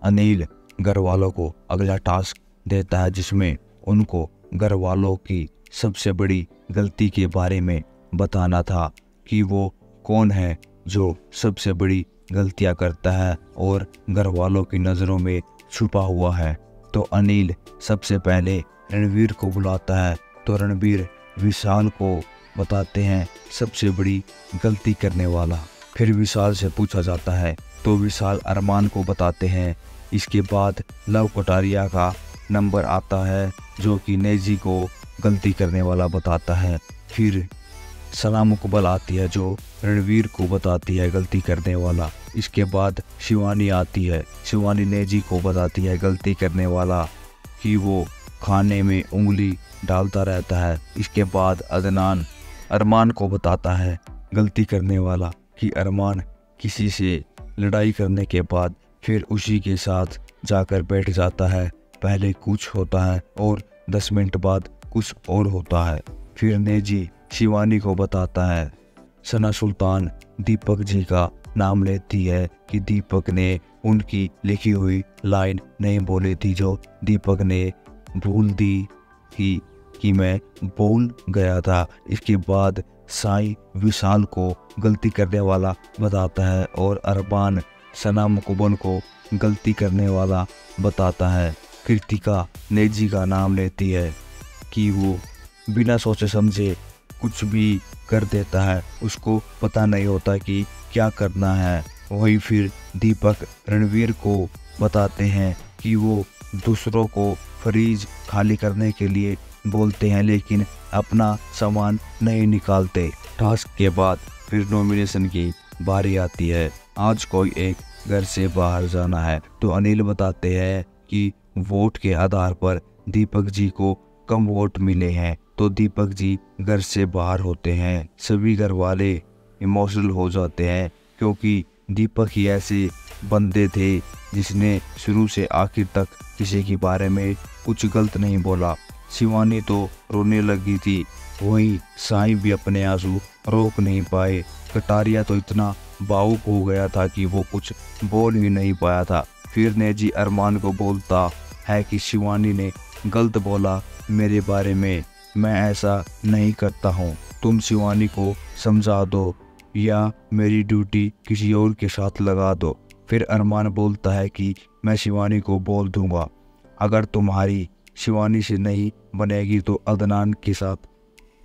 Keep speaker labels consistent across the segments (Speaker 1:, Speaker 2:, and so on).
Speaker 1: अनिल घर वालों को अगला टास्क देता है जिसमें उनको घर वालों की सबसे बड़ी गलती के बारे में बताना था कि वो कौन है जो सबसे बड़ी गलतियां करता है और घर वालों की नज़रों में छुपा हुआ है। तो अनिल सबसे पहले रणवीर को बुलाता है। तो रणवीर विशाल को बताते हैं सबसे बड़ी गलती करने वाला। फिर विशाल से पूछा जाता है तो विशाल अरमान को बताते हैं। इसके बाद लव कटारिया का नंबर आता है जो कि नेजी को गलती करने वाला बताता है। फिर सना मुकबल आती है जो रणवीर को बताती है गलती करने वाला। इसके बाद शिवानी आती है। शिवानी नेजी को बताती है गलती करने वाला कि वो खाने में उंगली डालता रहता है। इसके बाद अदनान अरमान को बताता है गलती करने वाला कि अरमान किसी से लड़ाई करने के बाद फिर उसी के साथ जाकर बैठ जाता है। पहले कुछ होता है और 10 मिनट बाद कुछ और होता है। फिर नेजी शिवानी को बताता है सना सुल्तान दीपक जी का नाम लेती है कि दीपक ने उनकी लिखी हुई लाइन नहीं बोली थी जो दीपक ने भूल दी थी कि मैं भूल गया था। इसके बाद साई विशाल को गलती करने वाला बताता है और अरबान सना मुकबल को गलती करने वाला बताता है। कृतिका नेजी का नाम लेती है कि वो बिना सोचे समझे कुछ भी कर देता है, उसको पता नहीं होता कि क्या करना है। वही फिर दीपक रणवीर को बताते हैं कि वो दूसरों को फ्रीज खाली करने के लिए बोलते हैं लेकिन अपना सामान नहीं निकालते। टास्क के बाद फिर नॉमिनेशन की बारी आती है। आज कोई एक घर से बाहर जाना है तो अनिल बताते हैं कि वोट के आधार पर दीपक जी को कम वोट मिले हैं तो दीपक जी घर से बाहर होते हैं। सभी घर वाले इमोशनल हो जाते हैं क्योंकि दीपक ही ऐसे बंदे थे जिसने शुरू से आखिर तक किसी के बारे में कुछ गलत नहीं बोला। शिवानी तो रोने लगी थी, वहीं साई भी अपने आंसू रोक नहीं पाए। कटारिया तो इतना भावुक हो गया था कि वो कुछ बोल ही नहीं पाया था। फिर नेजी अरमान को बोलता है कि शिवानी ने गलत बोला मेरे बारे में, मैं ऐसा नहीं करता हूँ, तुम शिवानी को समझा दो या मेरी ड्यूटी किसी और के साथ लगा दो। फिर अरमान बोलता है कि मैं शिवानी को बोल दूंगा, अगर तुम्हारी शिवानी से नहीं बनेगी तो अदनान के साथ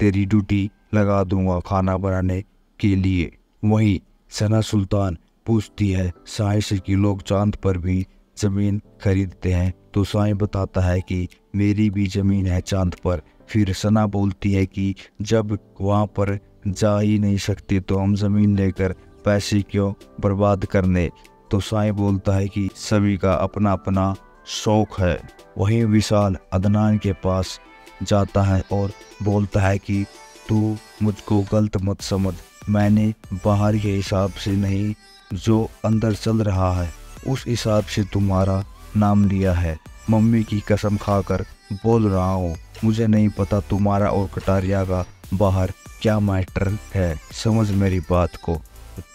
Speaker 1: तेरी ड्यूटी लगा दूंगा खाना बनाने के लिए। वहीं सना सुल्तान पूछती है साई से कि लोग चांद पर भी ज़मीन खरीदते हैं तो साई बताता है कि मेरी भी ज़मीन है चांद पर। फिर सना बोलती है कि जब वहाँ पर जा ही नहीं सकते तो हम ज़मीन लेकर पैसे क्यों बर्बाद करने। तो साई बोलता है कि सभी का अपना अपना शौक है। वहीं विशाल अदनान के पास जाता है और बोलता है कि तू मुझको गलत मत समझ, मैंने बाहर के हिसाब से नहीं जो अंदर चल रहा है उस हिसाब से तुम्हारा नाम लिया है। मम्मी की कसम खाकर बोल रहा हूँ, मुझे नहीं पता तुम्हारा और कटारिया का बाहर क्या मैटर है, समझ मेरी बात को।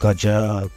Speaker 1: गजब।